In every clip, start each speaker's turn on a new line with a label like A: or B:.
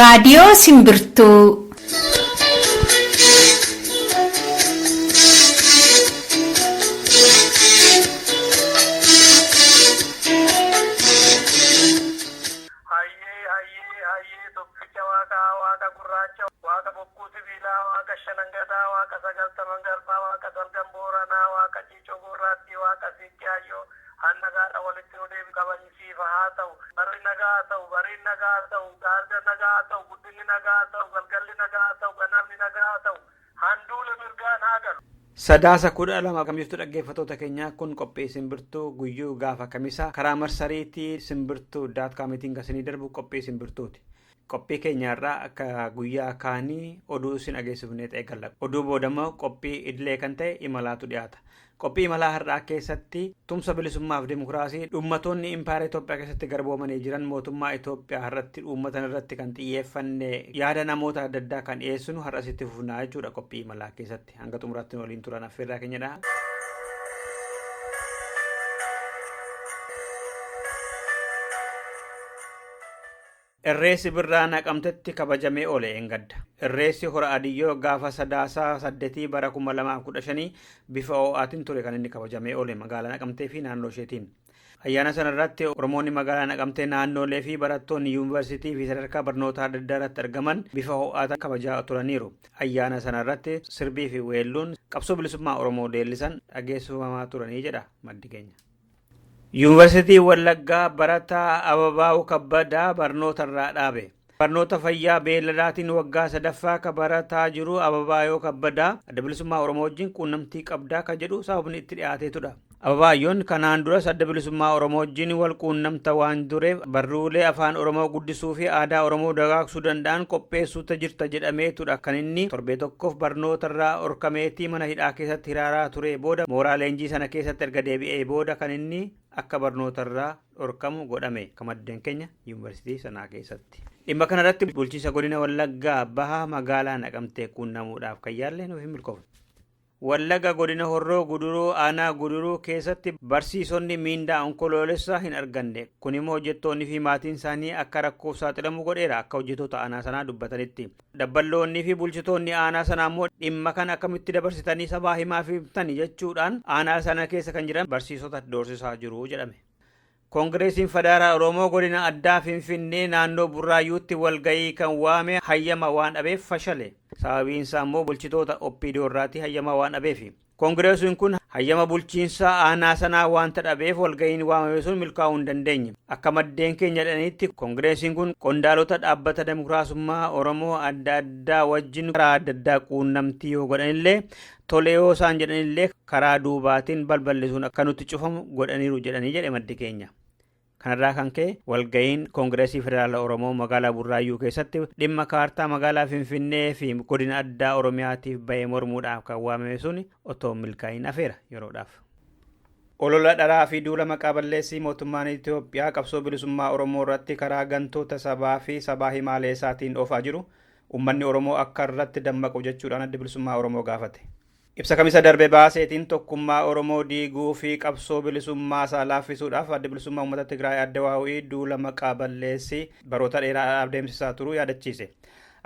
A: Raadiyoo Simbirtuu.
B: Sadaasa 12 kamiftu dhaggeeffattoota keenyaa kun qophii Simbirtuu guyyuu gaafa kamisaa karaa marsariitii simbirtuu.com kan isinii darbu qophii Simbirtuuti. Qophii keenyarraa akka guyyaa kaanii oduu isin dhageessifnee ta'e galla. Oduu boodammoo qophii idilee kan ta'e imalaatu dhiyaata. Qophii imalaa har'aa keessatti tumsa bilisummaaf dimokiraasii uummattoonni impaayera Itoophiyaa keessatti garboomanii jiran mootummaa Itoophiyaa irratti uummatan irratti kan xiyyeeffanne yaada namoota adda addaa kan dhiyeessinu har'asitti fufnaa jechuudha qophii imalaa keessatti. Hanga xumuraatti waliin turan affeerraa keenyadha. Irreessi birraa naqamtetti kabajamee oole engadda. Irreessi hora adiyyoo gaafa sadaasaa 8 bara 2015 bifa ho'aatiin ture kan inni kabajamee oole magaalaa Naqamtee fi naannoo isheetiin. Ayyaana sana irratti Oromoonni magaalaa Naqamtee naannoolee fi barattoonni yuunivarsiitii fi sadarkaa barnoota adda addaa irratti argaman bifa ho'aatiin kabajaa turaniiru. Ayyaana sana irratti sirbii fi weelluun qabsoo bilisummaa Oromoo deellisan dhageessifamaa turanii jedha maddi keenya. Yuunivarsiitii Wallaggaa barataa Ababaa'uu Kabbadaa barnoota irraa dhaabe. Barnoota fayyaa beelladaatiin waggaa 3ffaa ka barataa jiru Ababaa'uu Kabbadaa adda bilisummaa Oromoo wajjin quunnamtii qabdaa ka jedhu sababni itti dhiyaateetudha. Ababaa'uun kanaan duras adda bilisummaa Oromoo wajjin wal quunnamta waan tureef barruulee afaan Oromoo guddisuu fi aadaa Oromoo dagaagsuu danda'an qopheessuuta jirta jedhameetudha kan inni torbee tokkoof barnoota irraa orkameetii mana hidhaa keessatti hiraaraa ture booda mooraa leenjii sana keessatti erga deebi'ee booda kan inni akka barnoota irraa orkamu godhame kamaddeen keenya yuunivarsiitii sanaa keessatti. Dhimma kanarratti bulchiisa godina Wallaggaa baha magaalaa Naqamtee quunnamuudhaaf kan yaalle nuuf hin milkoofne. Wallagga godina Horroo Guduruu aanaa Guduruu keessatti barsiisonni miindaa onkoloolessaa hin arganne. Kun immoo hojjettoonni fi maatiin isaanii akka rakkoof saaxilamu godheera akka hojjettoota aanaa sanaa dubbatanitti. Dabballoonni fi bulchitoonni aanaa sanaa immoo dhimma kana akkamitti dabarsitanii sabaa himaa fi ibsitanii jechuudhaan aanaa sana keessa kan jiran barsiisota doorsisaa jiru jedhame. Koongireesiin Federaalaa Oromoo godina addaa Finfinnee naannoo Burraayyuutti walgahii kan waame hayyama waan dhabeef fashale. Sababiin isaa immoo bulchitoota OPDO irraati hayyama waan dhabeef. Koongireesiin kun hayyama bulchiinsa aanaa sanaa waanta dhabeef walgahiin waamame sun milkaa'uu hin dandeenye. Akka maddeen keenya jedhanitti koongireesiin kun qondaalota dhaabbata demokiraasummaa Oromoo adda addaa wajjin karaa adda addaa quunnamtii yoo godhanillee tole yoo isaan jedhanillee karaa duubaatiin balballisuun akka nutti cufamu godhaniiru jedhanii jedhe maddi keenya. Kanarraa kan ka'e walgahiin Koongireesii Federaalaa Oromoo magaalaa Burraayyuu keessatti dhimma kaartaa magaalaa Finfinnee fi godina addaa Oromiyaatiif bahee mormuudhaaf kan waamame sun otoo milkaa'in hafeera yeroodhaaf. Olola dharaa fi duula maqaa balleessii mootummaan Itoophiyaa qabsoo bilisummaa Oromoo irratti karaa gantoota sabaa fi sabaa himaalee isaatiin oofaa jiru uummanni Oromoo akka irratti dammaqu jechuudhaan adda bilisummaa Oromoo gaafate. Ibsa kamisa darbe baaseetiin tokkummaa Oromoo diiguu fi qabsoo bilisummaa isaa laaffisuudhaaf adda bilisummaa uummata Tigraay adda waa'ee duula maqaa balleessii baroota dheeraa adeemsisaa turuu yaadachiise.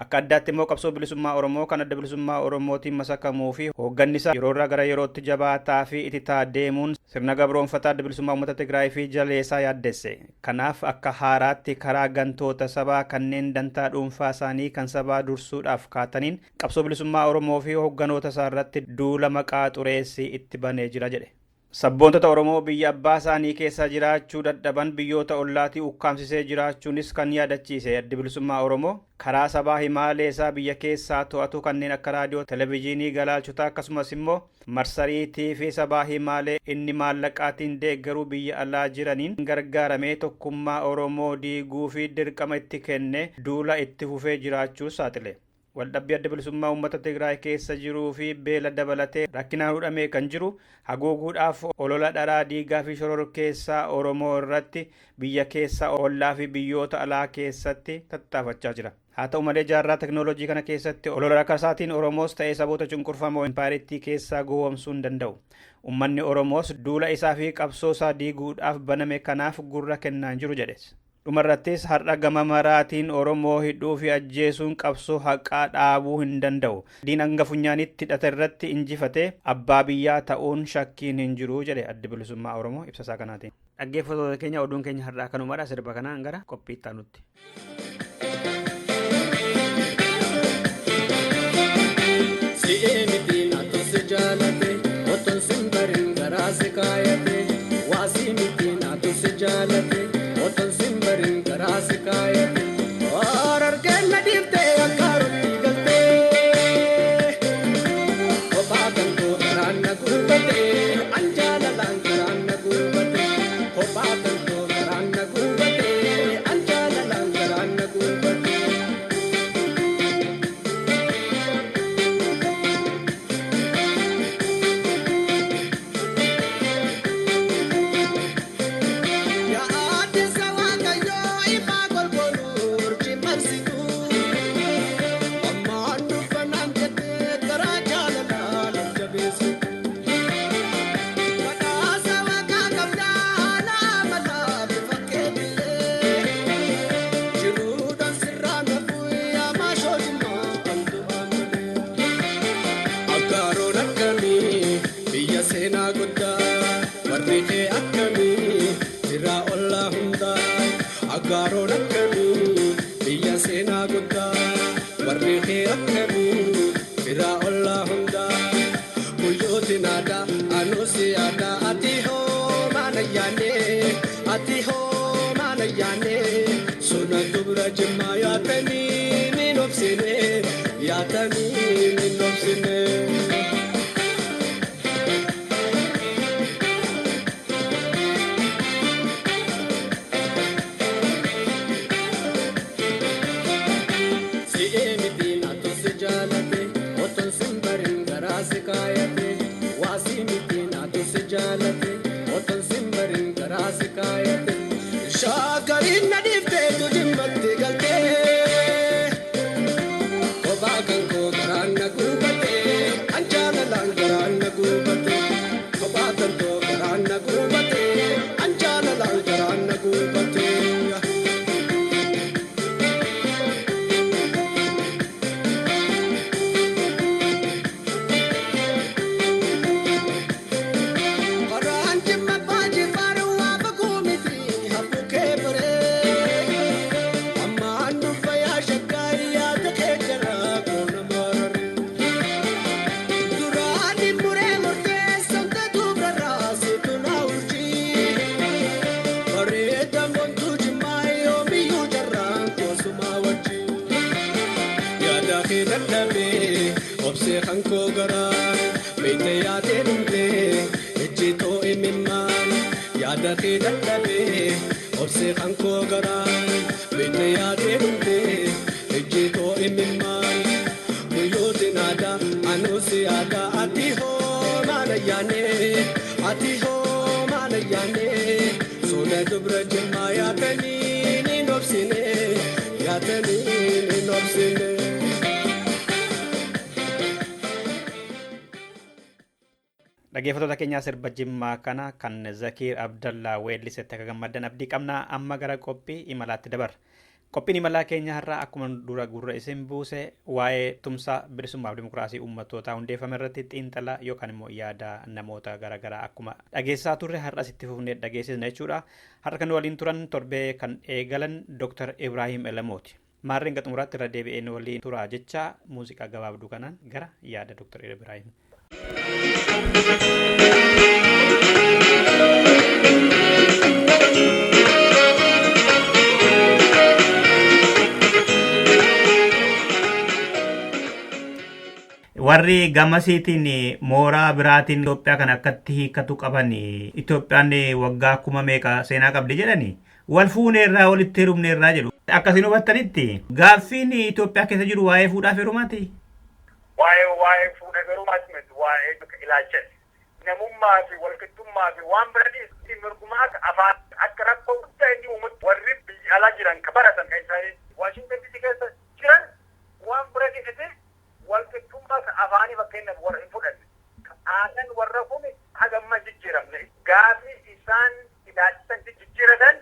B: Akka addaatti immoo qabsoo bilisummaa Oromoo kan adda bilisummaa Oromootiin masakamuu fi hoogganni isaa yeroo irraa gara yerootti jabaataa fi ititaa deemuun sirna gabroonfataa adda bilisummaa uummata Tigraay fi jaleessaa yaaddesse. Kanaaf akka haaraatti karaa gantoota sabaa kanneen dantaa dhuunfaa isaanii kan sabaa dursuudhaaf kaataniin qabsoo bilisummaa Oromoo fi hoogganoota isaa irratti duula maqaa xureessii itti banee jira jedhe. Sabboontota Oromoo biyya abbaa isaanii keessa jiraachuu dadhaban biyyoota ollaatii ukkaamsisee jiraachuunis kan yaadachiise adda bilisummaa Oromoo karaa sabaa himaalee isaa biyya keessaa to'atu kanneen akka raadiyoo, televezyiinii, galaalchotaa akkasumas immoo marsariitii fi sabaa himaalee inni maallaqaatiin deeggaruu biyya alaa jiraniin gargaaramee tokkummaa Oromoo diiguu fi dirqama itti kenne duula itti fufee jiraachuu saaxile. Waldhabbii adda bilisummaa uummata Tigraay keessa jiruu fi beela dabalatee rakkinaan hudhamee kan jiru haguuguudhaaf olola dharaa diigaa fi shororkeessaa Oromoo irratti biyya keessa ollaa fi biyyoota alaa keessatti tattaafachaa jira. Haa ta'u malee jaarraa teknooloojii kana keessatti olola rakkasaatiin Oromoos ta'ee saboota cunqurfamoo impaayiriitii keessaa gowwoomsuu hin danda'u. Uummanni Oromoos duula isaa fi qabsoo isaa diiguudhaaf baname kanaaf gurra kennaa jiru jedhes. dhumarrattis har'a gama maraatiin Oromoo hidhuu fi ajjeesuun qabsoo haqaa dhaabuu hin danda'u. Diin hanga funyaanitti hidhate irratti injifatee abbaa biyyaa ta'uun shakkiin hin jiru jedhe Adda Bilisummaa Oromoo ibsasaa kanaatiin. Dhaggeeffattoota keenya oduun keenya har'aa kanumadha. Sirba kanaan gara qophii itti aanutti. Dhaggeeffattoota keenyaa sirba Jimmaa kana kan Zakiir Abdallaa weellisetti akka gammaddan abdii qabna. Amma gara qophii imalaatti dabarra. Qophiin imalaa keenya har'aa akkuma dura gurra isin buuse waa'ee tumsa bilisummaaf dimokiraasii uummattootaa hundeeffame irratti xiinxala yookaan immoo yaada namoota garaagaraa akkuma dhageessaa turre har'as itti fufnee dhageessisna jechuudha. Har'a kan waliin turan torbee kan eegalan Dr. Ibrahim Elamooti. Maarreen gaxumuraatti irra deebi'een waliin tura jecha muuziqaa gabaabduu kanaan gara yaada Dr. Ibrahim. Warri gamasiitiin mooraa biraatiin Itoophiyaa kan akkatti hiikkatu qaban Itoophiyaan waggaa kuma meeqa seenaa qabdi jedhani wal fuuneerraa walitti hirumneerraa jedhu akkasiin hubattanitti gaaffiin Itoophiyaa keessa jiru waa'ee fuudhaaf heerumaati.
C: Waa'ee fuudhaa heerumaati miti waa'ee ilaalcha namummaa fi walqixxummaa fi waan biraatiin mirgumaa afaan akka rakkoo guddaa inni uumatu warri biyya alaa jiran ka baratan kan isaanii Waashintan DC keessa jiran waan bira keessatti walqixxummaa afaanii fakkeenyaaf warra hin fudhanne aadan warra kun hagamma jijjiiramne gaafii isaan ilaalchisan jijjiiratan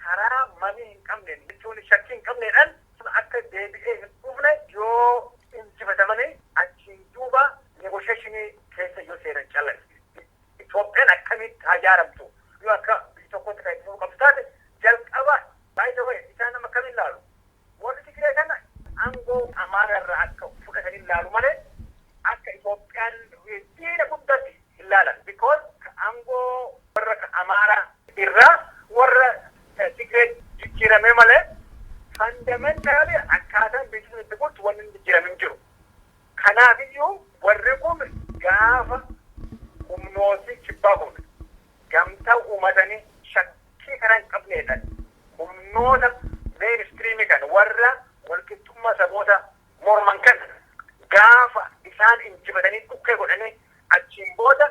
C: karaa manii hin qabne qabneen jechuun shakkii hin qabneedhaan akka deebi'ee hin dhufne yoo injifatamanii achiin duuba negotiationii keessa yoo seenan callan Itoophiyaan akkamitti hajaaramtu yoo akka biyya tokkotti kan itti qabdu taate jalqaba baay'ee ta'e isaan nama akkamiin laalu warri Tigree kana aangoo Amaaraarraa akka fudhatanii laalu malee akka Itoophiyaan diina guddaatti hin laalan because aangoo warra Amaaraa irraa warra Tigree jijjiirame malee fundamentally akkaataan beeksisni itti godhu wanni jijjiirame hin jiru. Kanaafiyyuu warri kun gaafa humnooti kibbaa kun gamtaa uummatanii shakkii karaa hin qabneedhaan humnoota mainstreamii kan warra walqixxummaa saboota morman kan gaafa isaan injifatanii dhukkee godhanii achiin booda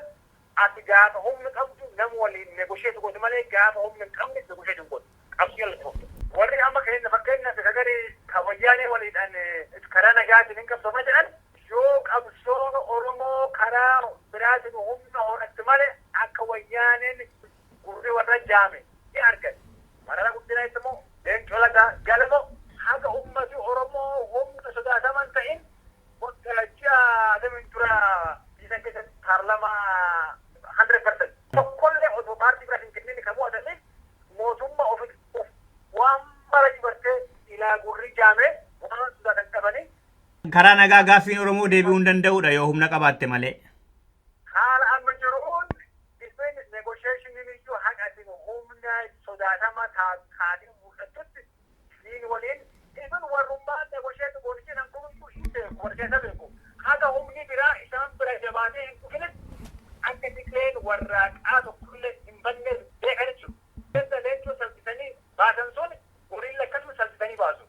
C: ati gaafa humni qabdu nama waliin negosheetu godhu malee gaafa humni hin qabne negosheetu godhu. Qabsii alatti warri amma keenya fakkeenyaaf sagalee kabajyaanee waliidhaan karaa nagaatiin hin qabsoomaa jedhan yoo qabsoon Oromoo karaa biraatiin humna horatti malee akka wayyaaneen gurri warra jaame ni argan. Marara guddinaa itti immoo leencoo lagaa galmo haga ummati Oromoo humna sodaataman ta'in waggaa adamin dura biisan keessatti paarlamaa 100% tokkollee otoo paartii biraa hin kennine kan mo'ataniif mootummaa of waan mara jibartee ilaa gurri jaame waan sodaatan qabanii
B: karaa nagaa gaaffiin Oromoo deebi'uu hin danda'udha yoo humna qabaatte malee.
C: Haala amma jiruun dhibeen negotiationii iyyuu haqatiin humna sodaatama taatee mul'atutti siin waliin dhibeen warrummaa negotiate goonichi nan kunuunsu hin beeku warqeessa beeku. Haga humni biraa isaan bira jabaatee hin dhufinis akka Tigreen warraaqaa tokkollee hin banne beekan jechuudha. Keessa leencoo salphisanii baasan sun goriilla akkasuma salphisanii baasu.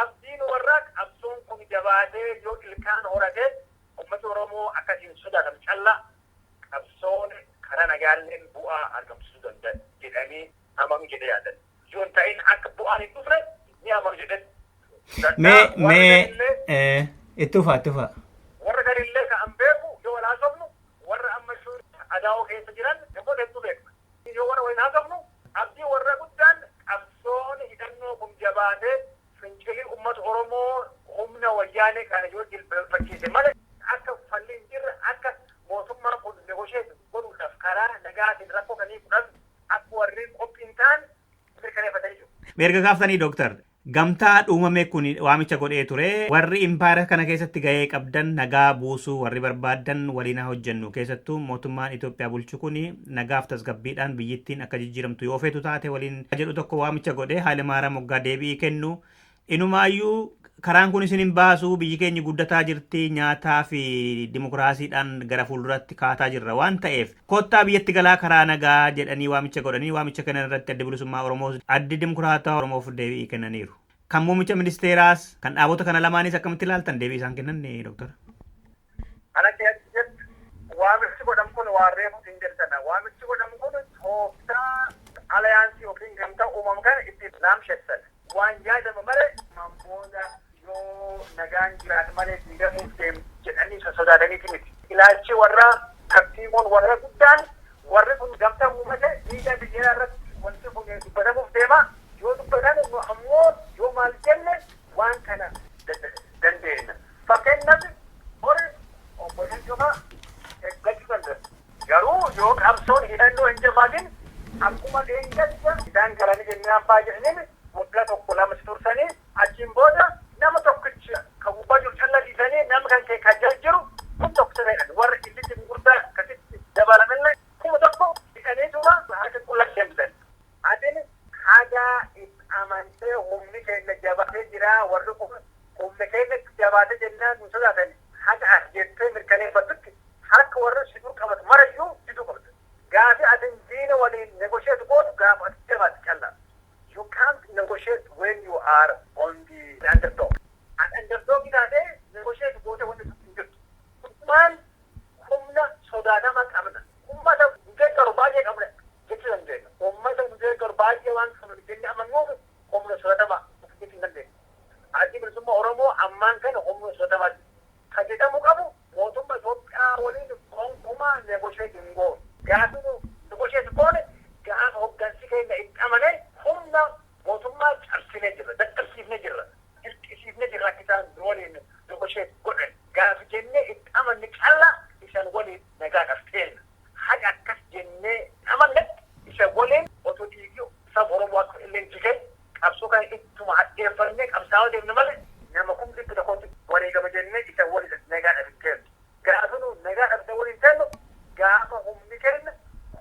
C: Abdiin warraaq absoon kun jabaatee yoo ilkaan horatee uummata Oromoo akkasiin sodaatan callaa qabsoon karaa nagaalleen bu'aa argamsiisuu danda'a jedhanii amanu jedhee yaadan. Yoo hin ta'in akka bu'aan hin dhufne ni amanu jedhan.
B: Itti ufa.
C: Warra garillee kan beeku yoo wal haasofnu warra amma adaa'oo keessa jiran namoota hedduu beekna. Yoo warra waliin haasofnu abdii warra guddaan qabsoon hidhannoo kun jabaatee fincilii uummata Oromoo humna wayyaanee kana yoo jilbeeffachiise malee akka falli hin jirre akka mootummaan kun negosheetu godhuudhaaf karaa nagaatiin rakkoo kanii fudhatu akka warri qophiin ta'an mirkaneeffatanii jiru.
B: Erga gaafatanii Dooktar gamtaa uumame kun waamicha godhee ture warri impaayera kana keessatti gahee qabdan nagaa buusuu warri barbaadan waliin hojjennu keessattuu mootummaan Itoophiyaa bulchu kun nagaaf tasgabbiidhaan biyyittiin akka jijjiiramtu yoo feetu taate waliin jedhu tokko waamicha godhee Haayilemaaram Moggaa deebii kennu inumaayyuu karaan kun isin hin baasu biyyi keenya guddataa jirti nyaataa fi dimokiraasiidhaan gara fuulduratti kaataa jirra waan ta'eef kottaa biyyatti galaa karaa nagaa jedhanii waamicha godhanii waamicha kana irratti adda bilisummaa Oromoo addi dimokiraataa Oromoof deebii kennaniiru. Kan muummicha ministeeraas kan dhaabota kana lamaanis akkamitti ilaaltan deebii isaan kennan Dooktar?
C: Ana keessatti waamichi godhamu kun waan reefu hin jedhana. Waamichi godhamu kun tooftaa aliyaansii yookiin gamtaa uumamu kana itti laamsheessan. Waan yaadama malee mamboona yoo nagaan jiraatu malee diigamuuf deemu jedhanii sodaataniiti miti. Ilaalchi warra kabtiiwwan warra guddaan warri kun gamtaa uumate diiga biyyaa irratti wanti kun dubbatamuuf deema. Yoo dubbatan ammoo yoo maal jenne waan kana dandeenya. Fakkeenyaaf hori obboleen cufaa eeggachuu danda'a. Garuu yoo qabsoon hidhannoo hin jabaatin akkuma dheengadda isaan galanii jennee abbaa jedhaniin waggaa tokko lama tursanii achiin booda nama tokkicha kan gubbaa jiru callaa dhiisanii nama kan kee kan jiru kun tokko ta'edha. Warra illitti gurguddaa akkasitti dabalamallee kuma tokko hidhaniituma harka qullaa deemsan. Adini hagaa amantee humni keenya jabaatee jira warri kun humni keenya jabaatee jennaan nu sodaatan haga as jettee mirkaneeffattutti harka warra siduu qabatu marayyuu siduu qabatu. Gaafi atin diina waliin negosheetu gootu gaafa ati jabaate callaa. You can't negotiate when you are on the underdog. An underdog taatee negotiate goote wanti hin jirtu. Kun humna sodaatamaa qabna. Ummata deeggaru baay'ee qabna jechuu dandeenya. Ummata deeggaru baay'ee waan qabnu jennee amannuuf humna sodaatamaa jechuu hin dandeenya. Addi bilisummaa Oromoo ammaan kana humna sodaatamaati. Kan jedhamu qabu mootummaa Itoophiyaa waliin gonkumaa negotiate hin goonu. Gaafa negotiate goone gaafa hoggansi keenya itti amane humna mootummaa cabse amanni calla isan waliin nagaa qabteen haga akkas jennee amanne isa waliin otoo dhiigii saba Oromoo akka illee jigee qabsoo kan ittuma hadheeffannee qabsaa'aa deemne malee nama kun dhibba tokkotti wareegama jennee isa waliin nagaa qabteen gaafa nu nagaa qabsee waliin tennu gaafa humni kenna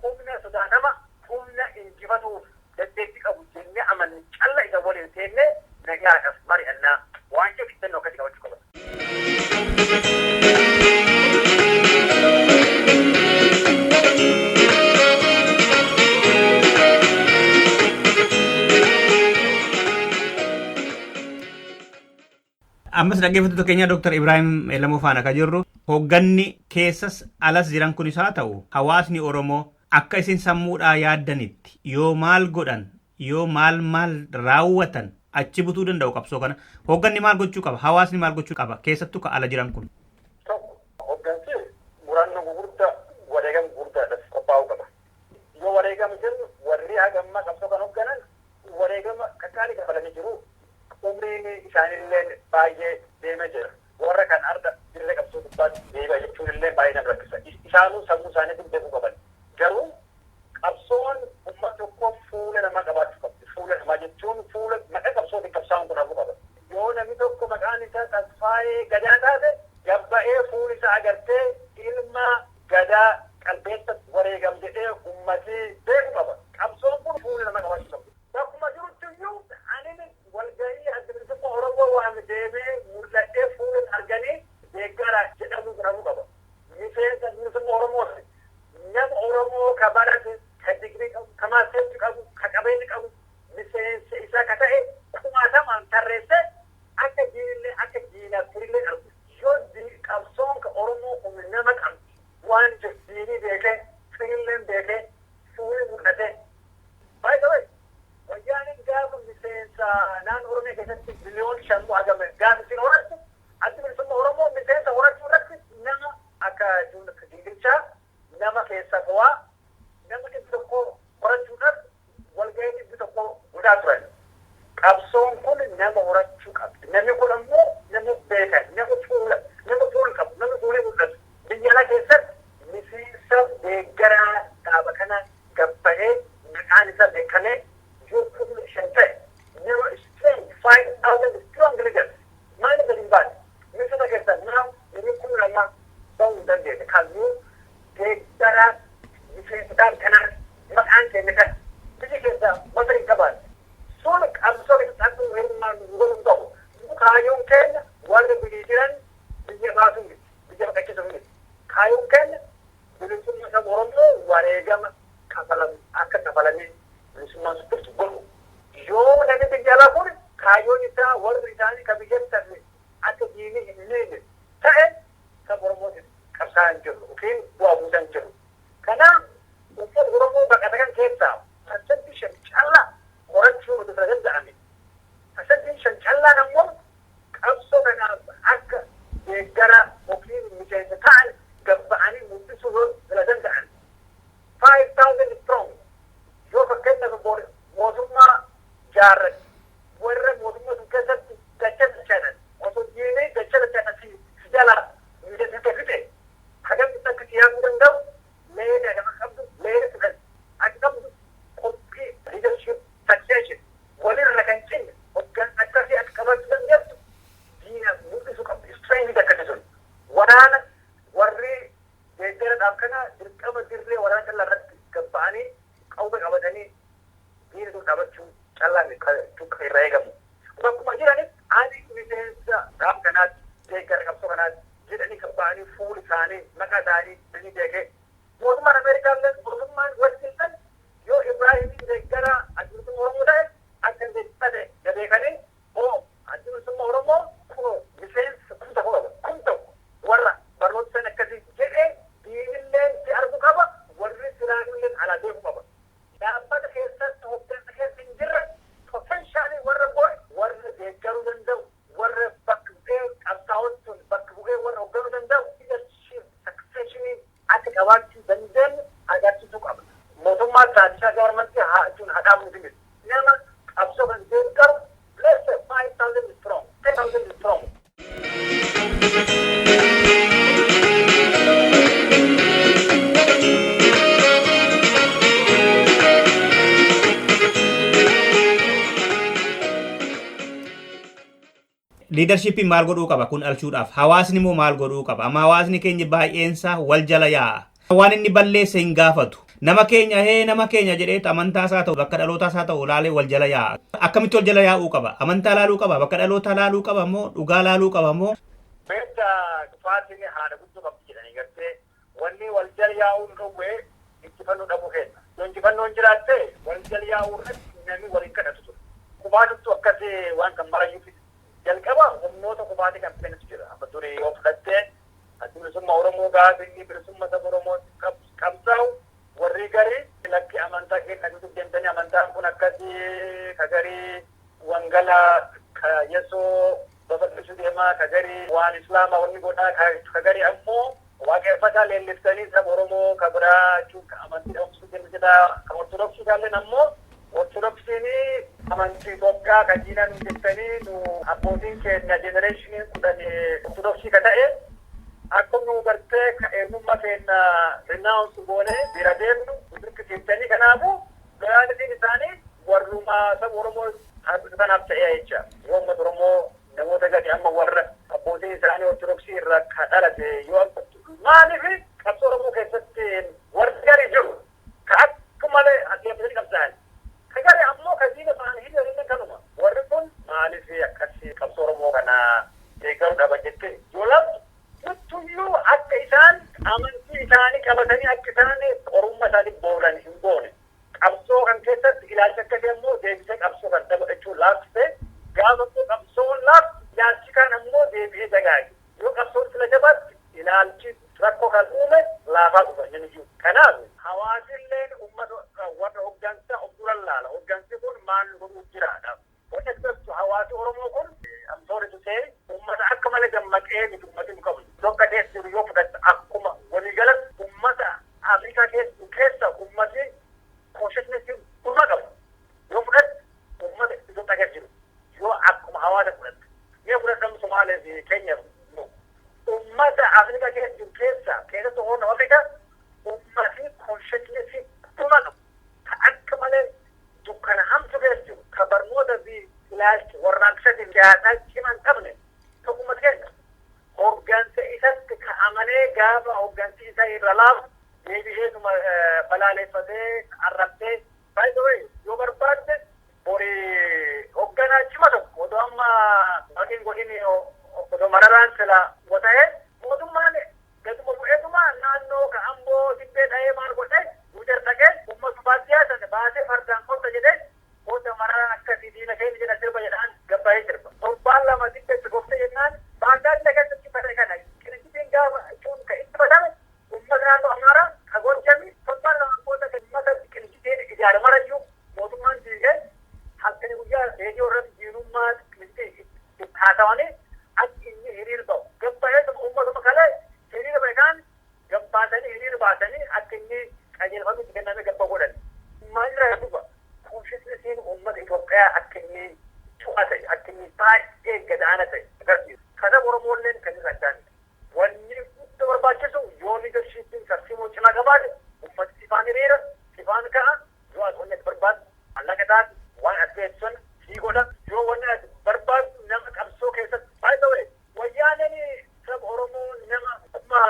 C: humna sodaatama humna injifatuuf daddeetti qabu jennee amanni calla isa waliin teennee nagaa qab mari'annaa waan jedhu ittannoo akkasii qabachuu qaba.
B: Ammas dhaggeeffattoota keenya Dr. Ibrahim Elamoo faana kan jirru hoogganni keessas alas jiran kunis haa ta'u hawaasni Oromoo akka isin sammuudhaa yaaddanitti yoo maal godhan yoo maal raawwatan achi butuu danda'u qabsoo kana hoogganni maal gochuu qaba hawaasni maal gochuu qaba keessattuu ka ala jiran kun.
C: Hooggansi murannoo gurguddaa wareegama gurguddaadhaaf qophaa'uu qaba. Yoo wareegama jennu warri hagammaa qabsoo kan hoogganan wareegama kakkaalii kafalanii jiru. Umriin isaanillee baay'ee deemaa jira. Warra kan arda dirree qabsoo gubbaatti deebi'a jechuun illee baay'ee nama rakkisa. Isaanuu sammuu isaaniitiin beekuu qaban. Garuu qabsoon uummata tokko fuula namaa qabaachuu qabdi. Fuula namaa jechuun fuula maqaa qabsootiin qabsaa'uun kun hafuu qaba. Yoo namni tokko maqaan isaa Tasfaayee Gadaa taate gabba'ee fuula isaa agartee ilma Gadaa qalbeessa wareegam jedhee uummatni beekuu qaba. Qabsoon kun fuula namaa qabaachuu qabdi. Bakkuma jirutti iyyuu ani walgahii adda Oromoo waan deemee mul'atee fuula arganii deeggara jedhamu jedhamu qaba. Miseensa bilisummaa Oromooti. Nama Oromoo ka barate, ka digrii qabu, ka maasteetti qabu, ka qabeenya qabu, miseensa isaa ka ta'e kumaatamaan tarreessee akka diinillee akka diinaaf firillee argu. Yoo qabsoon ka Oromoo kun nama qabu waan jiru diinii beekee, firillee beekee, fuulli mul'atee. Baay'ee wayyaaniin gaafa miseensa naannoo Oromiyaa keessatti biliyoon 5 hagame gaafa isin horattu adda bilisummaa Oromoo miseensa horachuu irratti nama akka Dingilchaa nama keessa bu'aa nama dhibbi tokko horachuudhaaf walgahii dhibbi tokko guddaa turan. Qabsoon kun nama horachuu qabdi. Namni kun ammoo nama beekan, nama fuula qabu, nama fuulee mul'atu. Biyya alaa keessatti miseensa deeggaraa dhaaba kana gabba'ee maqaan isaa beekamee never strength 5,000 strong leaders. Mind the invite. Mr. Nakasa, now the Nikurama don't done it. Can you take that? You say that cannot not answer the this is the mother Kaban. So I'm sorry to happen when man will go. Kayun Ken, one of the Vigilan, Vigilatum, Vigilatum. Kayun Ken, the Nikurama Morono, Waregam, Kapalam, Akapalani, is not supposed to go. Yoo namni biyya kun kaayyoon isaa warri isaanii ka biyyattan akka diinii hin leene ta'e kan Oromootiin qabsaa'aa hin jiru yookiin bu'aa buusaa hin jiru. Kanaaf uffata Oromoo baqata kan keessaa parsantii 5 callaa horachuu nuti fira danda'ame. Parsantii 5 callaan ammoo qabsoo kanaaf akka deeggara yookiin miseensa ta'an gabba'anii mul'isuu fira danda'an. 5,000 strong yoo fakkeenyaaf mootummaa jaarrat warra mootummaa sun keessatti dachata chanan osoo diinee dachata chanan si jala miidhagina fite hagam isa akka siyaasuu danda'u leena nama qabdu leena fudhan akka qabdu qophii leadership succession walirra kan cinne hoggan akkasii akka qabachuu dandeessu diina mul'isuu qabdu strength akkasii sun waraana warri deeggaraadhaaf kana dirqama dirree waraana callaa irratti gabba'anii qawwee qabatanii diina sun qabachuu callaan tukka irraa eegamu. Bakkuma jiranis ani miseensa gaafa kanaatti deeggara qabsoo kanaatti jedhanii gabba'anii fuula isaanii maqaa isaanii biyyi beekee mootummaan Ameerikaallee mootummaan Washington yoo Ibraahiimiin deeggara addunyyaa Oromoo ta'e akka hin ta'e beekanii oo addunyyaa Oromoo kun miseensa kun tokko warra barnoota sana akkasii jedhee diinillee si arguu qaba warri siraanillee alaa deemuu qaba. Dhaabbata keessatti hooggansa keessa hin jirre potentially warra deeggaruu danda'u warra bakka bu'ee qabsaa'oon sun bakka bu'ee warra hoogganuu danda'u leadership successionii akka qabaachuu dandeenyu agarsiisuu qaba. Mootummaa Taaddasaa Gawarmantii haa dhaabu miti nama qabsoo kan deeggaru let's say 5,000 strong, 10,000 strong.
B: Leadership maal godhuu qaba kun dhalchuudhaaf hawaasni immoo maal godhuu qaba amma hawaasni keenya baay'eensaa wal jala yaa'a waan inni balleesse hin gaafatu nama keenya jedhee amantaa isaa ta'u bakka dhalootaa isaa ta'u laalee wal jala yaa'a akkamitti wal jala yaa'uu qaba amantaa laaluu qaba bakka dhalootaa laaluu qaba moo dhugaa laaluu qaba moo
C: beekta dhufaatiin haadha guddoo qabdi jedhanii gartee wanni wal jala yaa'uun dhowwee injifannoo dhabuu kenna yoo injifannoon jiraatte wal jala yaa'uu irratti namni waliin kadhatu ture kubaatuttu akkasii waan kan marayyuufi jalqaba humnoota kubaatii kan fennitu jira amma durii yoo fudhattee ati bilisummaa Oromoo gaafii bilisummaa saba Oromoo qabsaa'u warri garii lakki amantaa keenya guutuuf deemtanii amantaan kun akkasii ka garii wangala ka yesoo babal'isuu deemaa ka garii waan islaamaa wanni godhaa ka garii ammoo waaqeffataa leelliftanii saba Oromoo ka biraa jechuun ka amantii dhabamsuu deemu jedha ka ortodoksii taalleen ammoo ortodoksiin amantii Itoophiyaa ka diinan jettanii nu abbootiin keenya jenereeshinii kudhan ortodoksii ka ta'e akkuma nu gartee ka eenyummaa keenya rinaawunsu goonee bira deemnu dirqisiiftanii kanaafu gayaanitiin isaanii warrumaa saba Oromoo kanaaf ta'ee jecha yoo uummata Oromoo namoota gadi amma warra abbootiin isaanii ortodoksii irraa ka dhalate yoo maaliif qabsoo Oromoo keessatti warri gari jiru ka akka malee adeemsanii qabsaa'an ka gari ammoo ka diina ta'an hidhanii kanuma warri kun maaliif akkasii qabsoo Oromoo kana deeggaruu dhaban jettee yoo labsu juttuyyuu akka isaan amantii isaanii qabatanii akka isaan orummaa isaanii booran hin goone qabsoo kan keessatti ilaalcha akkasii ammoo deebisee qabsoo kan dabalachuun laaffise gaafa qabsoon laaftu ilaalchi kan ammoo deebi'ee dagaage yoo qabsoon sila jabaatti ilaalchi rakkoo kan uume laafaa dhufa inni jiru kanaaf hawaasilleen uummata warra hoggansa of duran laala hoggansi kun maal godhuu jiraadha wanni asirratti hawaasi Oromoo kun amsoori tutee uummata akka malee dammaqee miti uummati hin qabu tokko teessiru yoo fudhatte akkuma waliigalatti uummata Afrikaa keessa uummati koonsheesneesii gurra qabu yoo fudhatte uummata Itoophiyaa keessa jiru yoo akkuma hawaasa fudhatte mee fudhatamu Somaalee fi Keenyaa ummata Afrikaa keessa jiru keessatti Horn of Africa ummati koonsheesneesii gurra qabu ka akka malee dukkana hamtu keessa jiru ka barnoota fi ilaalchi warraaqsatiin siyaasaa ciman qabne tokkuma keenya hoggansa isatti ka amanee gaafa hoggansi isa irra laafu deebi'eetuma balaaleeffatee arrabsee by the way yoo barbaadde borii hogganaa cima tokko odoo amma godhin odoo mararaan sila wata'ee mootummaan gaduma bu'eetuma naannoo ka amboo dibbee dha'ee maal godhe gujar dhaqee ummatu baadiyyaa sana baasee fardaan qotta jedhee qota mararaan akkasii diina keenya jedha sirba jedhaan gabbaa'ee sirba torbaan lama dibbeetti gofte jennaan baandaan dhaqetti fate kana qinisitiin gaafa jechuun ka itti fatame ummata naannoo amaaraa ka gorjami torbaan lama qota ka ummata qinisitiin ijaare marayyuu mootummaan diigee halkanii guyyaa reediyoo irratti jiirummaa qinisitii haasawanii akka inni hiriir ba'u gabbaa'ee ummatuma kalee hiriir beekaan gabbaasanii hiriir baasanii akka inni qajeelfamitti kenname gabba godhan maal duba koonsheesneesiin uummata Itoophiyaa akka inni cu'a ta'e akka inni baay'ee gadaana ta'e agarsiisu kana Oromoolleen kan irra addaan wanni guddaa barbaachisu yoo liidarshiippiin tarsiimoo cimaa qabaate uummati sifaan hiriira sifaan ka'a yoo ati wanni ati barbaaddu mallaqa taate waan ati beeksan sii godha yoo wanni ati barbaaddu nama qabsoo keessatti baay'ee wayyaaneen saba Oromoo nama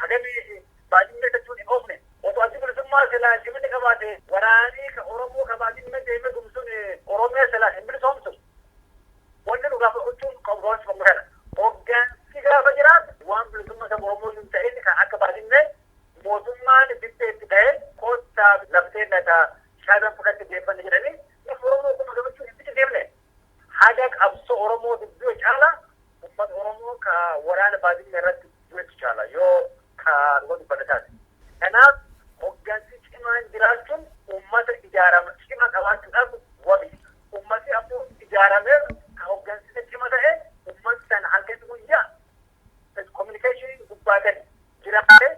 C: hagamii baay'inni jechuun hin oofne otoo ati bilisummaa silaa ciminni qabaate waraanii ka Oromoo ka baay'inni deemee dhumsuun Oromiyaa silaa hin bilisoomsu wanni nu gaafa gochuun qabsoomsi qabu kana hoggansi gaafa jiraatu waan bilisummaa saba Oromoo hin ta'in kan akka baay'inni mootummaan bibbeetti ta'e koottaa laftee dhataa shaaban fudhatte deeffanne jedhanii lafa Oromoo kuma gabachuun hin deemne haga qabsoo Oromoo dubbiyoo caala ummata Oromoo ka waraana baay'inni irratti du'etti caala yoo ka dhugaa dubbataati kanaaf hoggansi cimaan jiraachuun ummata ijaarama cima qabaachuudhaaf wabi ummati ammoo ijaaramee ka hoggansi cima ta'e ummati sana halkatti guyyaa kominikeeshinii gubbaa gadi jiraatee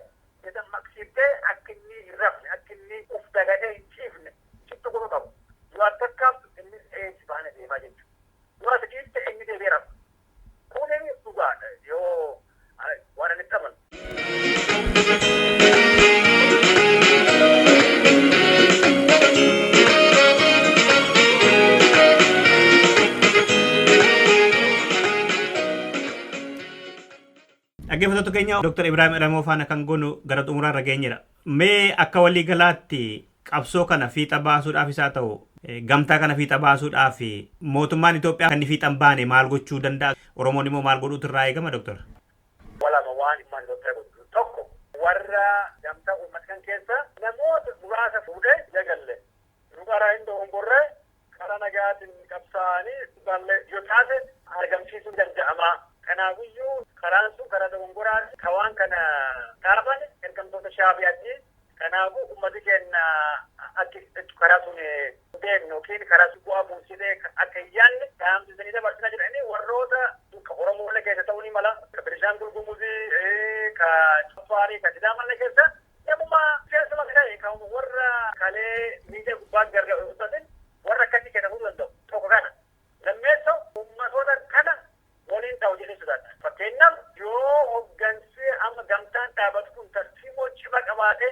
C: dammaqsiiftee akka inni hin rafne akka inni uf dagatee hin ciifne cittu godhu qabu yoo akkakkaaf inni si baana deemaa jechuudha yoo ati ciifte inni deebi'ee rafa kunin dhugaadha yoo waan ani qaban.
B: Dhaggeeffattoota keenya Dr. Ibrahim Elamoo faana kan goonu gara xumuraarra geenyedha. Mee akka walii galaatti qabsoo kana fiixa baasuudhaaf isaa ta'u gamtaa kana fiixa baasuudhaaf mootummaan Itoophiyaa kan fiixan baane maal gochuu danda'a? Oromoon immoo maal godhuutu irraa eegama Dr.
C: Walama waan immaan Itoophiyaa godhu tokko warra gamtaa uummata kan keessa namoota muraasa fuudhee jagalle dhugaraa hin dogongorree karaa nagaatiin qabsaa'anii dhugalle yoo taate argamsiisuu danda'ama. Kanaafiyyuu karaan sun karaa dogongoraati kawaan kana taafan ergamtoota shaabiyaatti kanaafuu ummati keenya akka karaa sun deemnu yookiin karaa sun bu'aa buusitee akka iyyaanne dhaamsisanii dabarsina jedhanii warroota ka Oromoolee keessa ta'uu ni mala ka Beenishaangul Gumuzii ka Afaarii ka Sidaamallee keessa namuma keessuma ta'e kan warra kalee miidiyaa gubbaa gargaaru warra akkasii kennamuu danda'u tokko kana lammeessoo ummatoota kana waliin ta'u jedhee sodaata. Fakkeenyaaf yoo hooggansi amma gamtaan dhaabatu kun tartiiboo cimaa qabaatee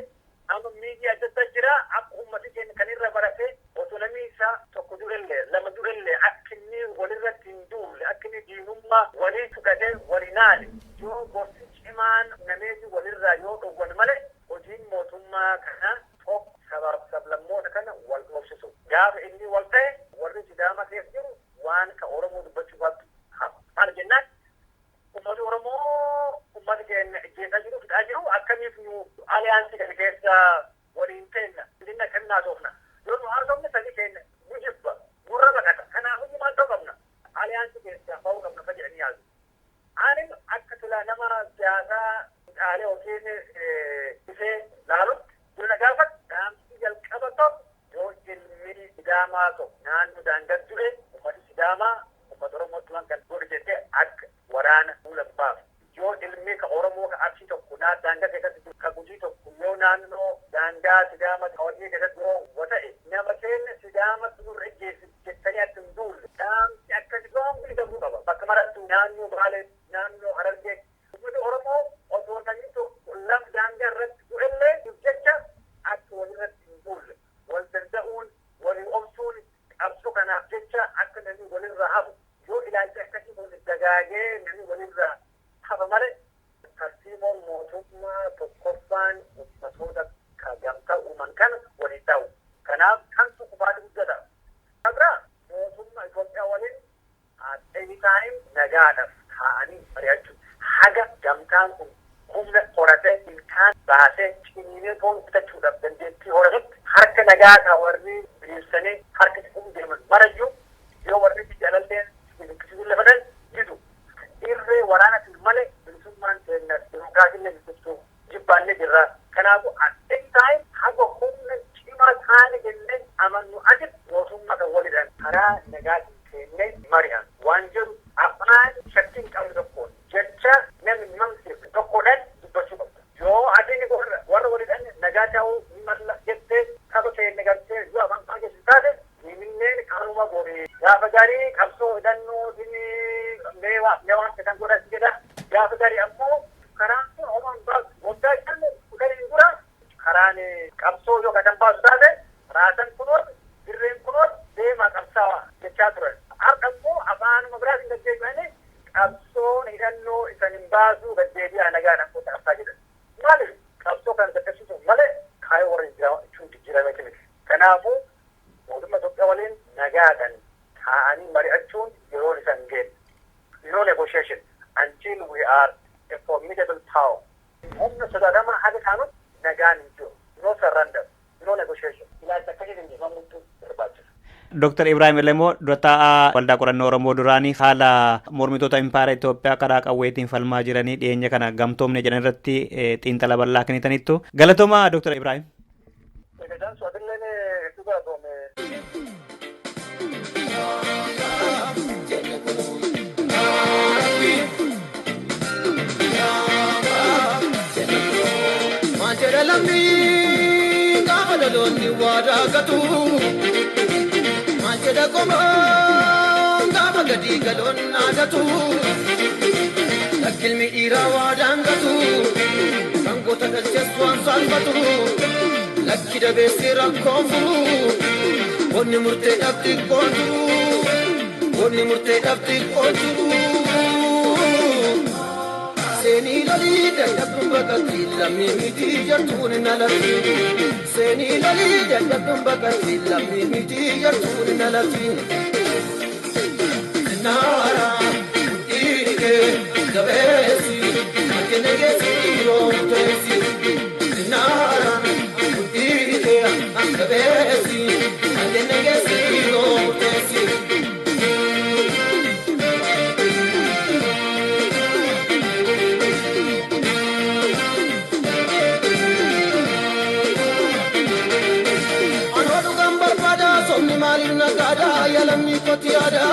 C: amma miidiyaa adda addaa jira akka uummati keenya kan irra barate otonomii isaa tokko durellee lama durellee akka inni walirratti hin duulle akka inni diinummaa walii fudhatee walinaale yoo gorsi cimaan nameeji walirraa yoo dhowwan malee hojiin mootummaa kana tokko sabaaf sablammoota kana wal dhoofsisu. Gaafa inni wal ta'e warri Sidaama keessa jiru waan ka Oromoo dubbachuu baattu. Maal jennaan ummati Oromoo ummati keenya ijjeesaa jiru fidhaa jiru akkamiif nu aliyaansii kana keessa waliin teenna inni akkamiin haasofna yoo nu haasofne sadi keenya nu jibba nurra baqata kanaafuu maal ta'uu qabna aliyaansii keessa ba'uu qabna fa jedhanii yaasu. Ani akka silaa nama siyaasaa dhaalee yookiin dhufee laalutti jirna gaafatu dhaamsi jalqaba tokko yoo ilmi Sidaamaa tokko naannoo daangaa ture ummati Sidaamaa ummata Oromootti waan kan godhe jettee akka waraana fuulan baasu. Yoo ilmi ka Oromoo ka Arsii tokko daangaa keessatti ka Gujii tokko yoo naannoo daangaa Sidaama hawwii keessatti yoo ta'e nama keenya Sidaama nurra ejjeessu jettanii akka hin duulle dhaamsi akkasii goongu hidhamuu qaba. Bakka marattu naannoo Baalee naannoo Harargee ummati Oromoo osoo namni tokko lama daangaa irratti du'ellee jecha akka walirratti hin duulle wal danda'uun walii obsuun qabsoo kanaaf jecha akka namni walirra hafu yoo ilaalcha akkasii kun dagaagee namni walirra hafa malee tartiiboon mootummaa tokkoffaan ummatoota ka gamtaa uuman kana walii ta'u. Kanaaf kan kufaati guddata. Kabira mootummaa Itoophiyaa waliin anytime nagaadhaaf taa'anii mari'achuu haga gamtaan kun humna horatee ilkaan baasee ciniinee foon bitachuudhaaf dandeettii horatutti harka nagaa ka warri bineensanii harka ciquun deeman marayyuu yoo warri jaalallee bineensisuun lafatan jiru irree waraana malee bilisummaan keenya dimokiraasiillee bilisumtuu jibbaannee jirra. Kanaafuu anytime haga humna cimaa taane jennee amannu ajit mootummaa kan walidhaan karaa nagaatiin keennee mari'an waan jedhu afaan shakkiin qabnu tokkoon jecha namni mamsiif tokkodhaan dubbachuu qabda. Yoo adiin warra walidhaan nagaa ta'uu ni malla jettee kaba keenya gartee yoo afaan qajeelchu taate minneen qaanuma goone gaafa gaarii qabsoo hidhannoo meewaan kan godhas jedha. Gaafa gaarii ammoo karaan sun homaan baasu waggaa shan kudhanii dura karaan qabsoo yoo kan baasu taate raasan kunoot dirreen kunoot deemaa qabsaawaa jechaa turan. Har'a immoo afaanuma biraatiin gaggeessanii qabsoon hidhannoo isan hin baasuu gaddeebi'aa nagaadhaan gosa qabsaa jedhan. Maaliif qabsoo kan dadhabsiisu malee kaayoo warra jechuun jijjiirame miti. Kanaafuu mootummaa Itoophiyaa waliin nagaadhaan taa'anii mari'achuun yeroon isaan geenye. No negotiation until we are a formidable power. Humna sodaatamaa haga taanutti nagaan hin jiru. No surrender. No negotiation. Ilaalcha akkasii dinjifamuutu barbaachisa.
B: Dr. Ibrahim Elamoo durataa waldaa qorannoo Oromoo duraanii haala mormitoota impaara Itoophiyaa karaa qawweetiin falmaa jiranii dhiyeenya kana gamtoomne jedhan irratti xiinxala bal'aa kennitaniittu. Galatooma Dr. Ibrahim.
D: Manjada komo ngaba gadi galon nadatu lakilmi irawa dangatu sangota dalcheswan salbatu lakida besira konfuru onni murte dabti konfuru seni loli dadhabdun bakatti lammi miti jartuun nalatti seni loli dadhabdun bakatti lammi miti jartuun nalatti nara ike gabesi akenege siro tesi nara ike gabesi akenege siro tesi Nagada yalamni kotiada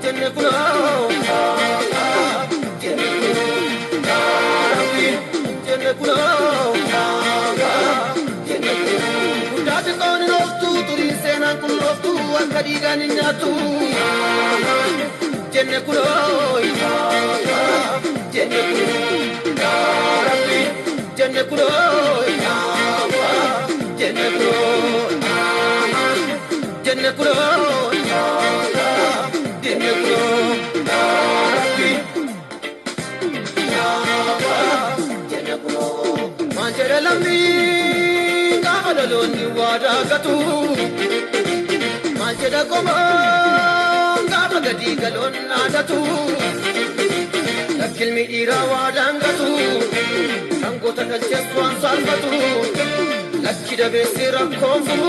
D: jenne kuno jenne kuno jenne udate koni noftu turi sena kun noftu akadi gani nyatu jenne kuno jenne kuno jenne kuno Jenekuro, manjere lambi gamaloni wada gatu, manjere koma gamagadi galon nadatu, lakilmi ira wada gatu, angota kalcheswan salvatu, lakida besira konfu.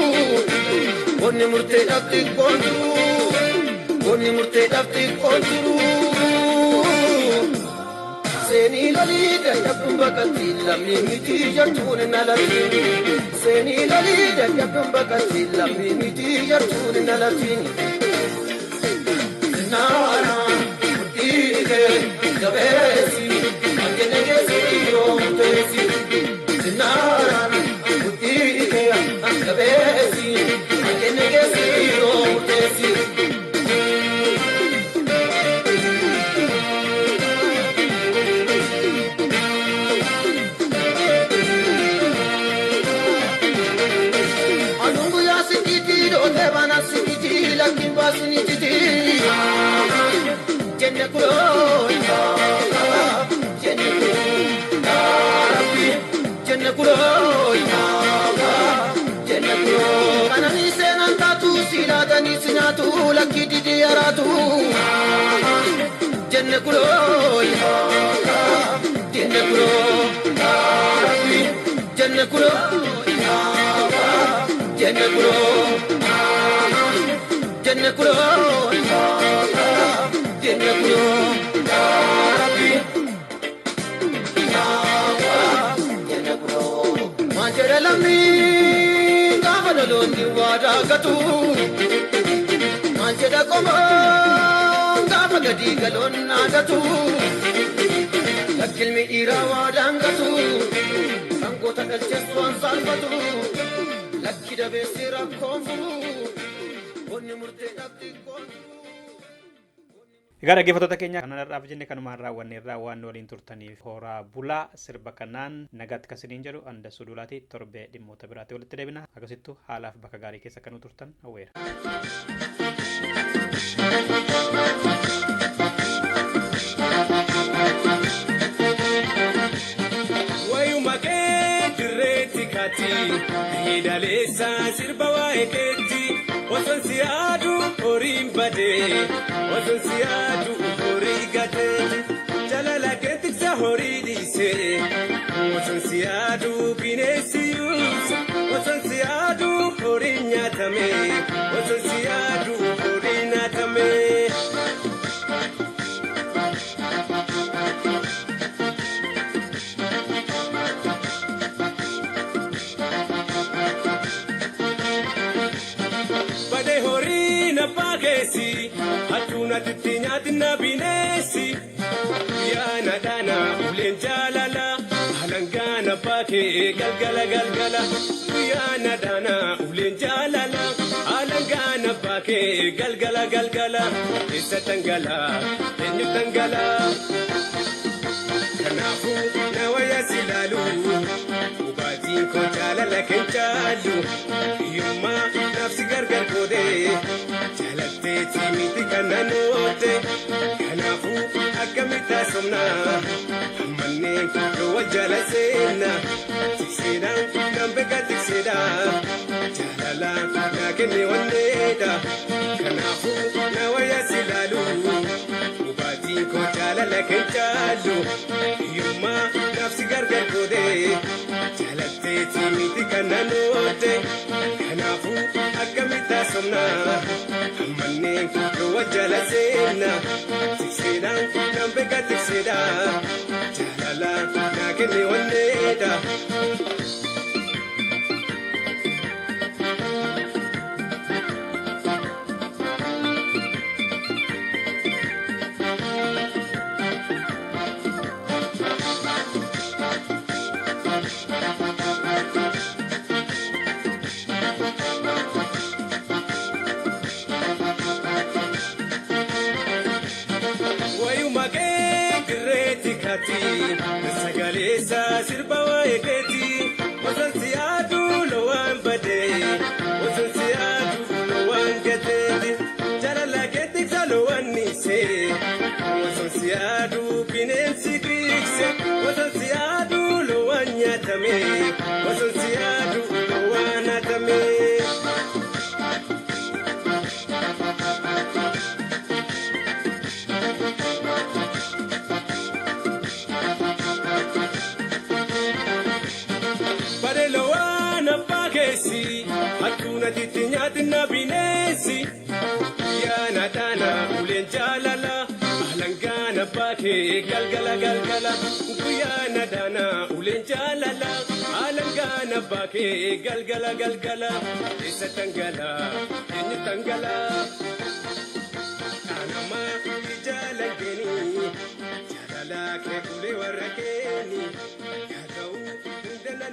D: Onni murte dafti konturu seni loli dadhabdun bakatti lammi miti jartuun nalatti seni loli dadhabdun bakatti lammi miti jartuun nalatti nara ike gabesi akenege siro tesi nara ike gabesi akenege siro tesi anungu ya sikiti do tebana sikiti lakin basini titi jenne kulo jenne kulo kanani senan tatu silatani sinatu lakiti diaratu jenne kulo jenne kulo jenne kulo jenne kulo jenne kulo jenne kulo jenne kulo manjere lambi gamaloni wada gatu manjere koma gamagadi galon nadatu lakilmi ira wada gatu angota kalcheswan salvatu lakida besira konfu onni murte dafti konfu.
B: Egaa dhaggeeffattoota keenya kanarraaf jenne kanumaan raawwanneerraa waan waliin turtaniif horaa bulaa sirba kanaan nagaatti kasiniin jedhu anda sudulaati torbee dhimmoota biraatti walitti deebina akkasittuu haalaaf bakka gaarii keessa kanuu turtan hawweera.
E: Wayuma kee dirreetti kati hidhaleessa sirba waa'ee keetti osoo si yaadu horiin badee osoo si yaadu horii gatee jalala keetiksa horii dhiisee osoo si yaadu bineensi yuusa osoo si yaadu horiin nyaatame osoo si yaadu horiin nyaatame. Hatuna titinya tina binesi yana dana ulen jalala halangana pake galgala galgala yana dana ulen jalala halangana pake galgala galgala isa tangala enyu tangala kanafu nawaya silalu ubati ko jalala kenchalu yuma nafsi gargar kode Timiti kananote, kanafu akka akkamita somna manne wajjala seenna tikseedha nambeka tikseedha jaalala naa kenne wanneedha kanaafuu na wayya silaalu mubaatiin koo jaalala kee caalu hiyyummaa naafsi gargar gootee jaalatteeti miti kana noote kanaafuu akkamita somna manne wajjala seenna tikseedha nambeka tikseedha jaalala naa kenne wanneedha. Sagalesa sirba waeketi wasansi adu lo wambade wasansi adu lo wangateti jalala keti salo wanise wasansi adu binensi krikse wasansi adu lo wanyatame wasansi adu lo wanatame. Hakuna titinyatina binesi yana dana ulen jalala alangana bake galgala galgala yana dana ulen jalala alangana bake galgala galgala isa tangala eni tangala anama jalageni jalala ke ule warakeni yadau dandan